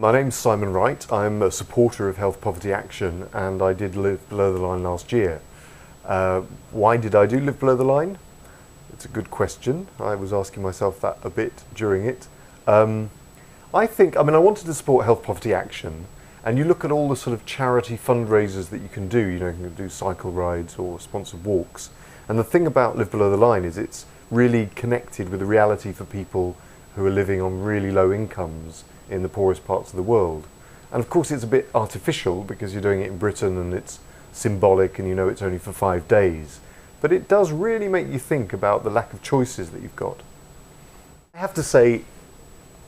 My name's Simon Wright. I'm a supporter of Health Poverty Action and I did Live Below the Line last year. Why did I do Live Below the Line? It's a good question. I was asking myself that a bit during it. I wanted to support Health Poverty Action, and you look at all the sort of charity fundraisers that you can do. You can do cycle rides or sponsored walks. And the thing about Live Below the Line is it's really connected with the reality for people who are living on really low incomes in the poorest parts of the world. And of course it's a bit artificial because you're doing it in Britain and it's symbolic and it's only for 5 days. But it does really make you think about the lack of choices that you've got. I have to say,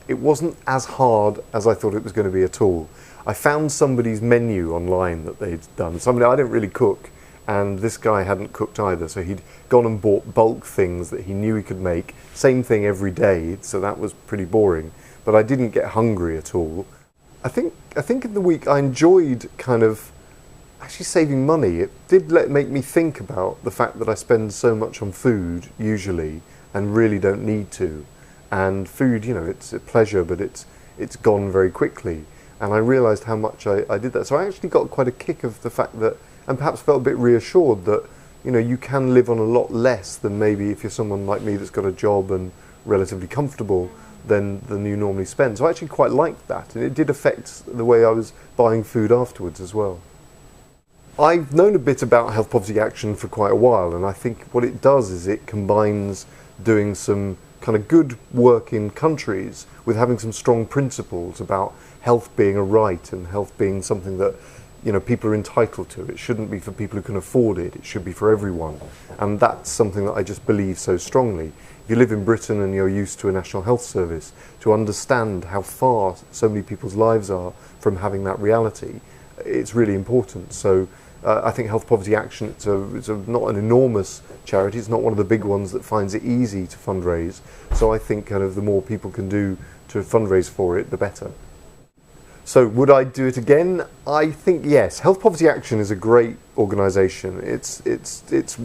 it wasn't as hard as I thought it was going to be at all. I found somebody's menu online that they'd done. I didn't really cook, and this guy hadn't cooked either, so he'd gone and bought bulk things that he knew he could make. Same thing every day, so that was pretty boring. But I didn't get hungry at all. I think in the week I enjoyed kind of actually saving money. It did make me think about the fact that I spend so much on food usually and really don't need to. And food, it's a pleasure, but it's gone very quickly. And I realised how much I did that. So I actually got quite a kick of the fact that, and perhaps felt a bit reassured that, you can live on a lot less than maybe if you're someone like me that's got a job and relatively comfortable than you normally spend. So I actually quite liked that, and it did affect the way I was buying food afterwards as well. I've known a bit about Health Poverty Action for quite a while, and I think what it does is it combines doing some kind of good work in countries with having some strong principles about health being a right and health being something that people are entitled to. It shouldn't be for people who can afford it, it should be for everyone. And that's something that I just believe so strongly. If you live in Britain and you're used to a national health service, to understand how far so many people's lives are from having that reality, it's really important. So I think Health Poverty Action, it's not an enormous charity, it's not one of the big ones that finds it easy to fundraise. So I think kind of the more people can do to fundraise for it, the better. So would I do it again? I think yes. Health Poverty Action is a great organisation. It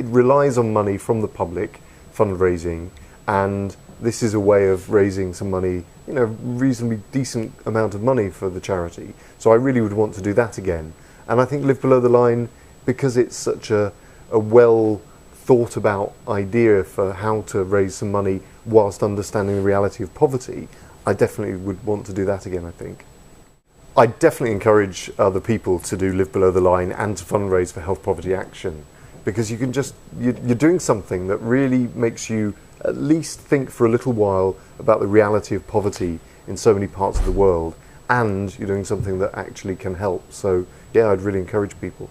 relies on money from the public, fundraising, and this is a way of raising some money, reasonably decent amount of money for the charity. So I really would want to do that again. And I think Live Below the Line, because it's such a well thought about idea for how to raise some money whilst understanding the reality of poverty, I definitely would want to do that again, I think. I definitely encourage other people to do Live Below the Line and to fundraise for Health Poverty Action, because you're doing something that really makes you at least think for a little while about the reality of poverty in so many parts of the world, and you're doing something that actually can help. So yeah, I'd really encourage people.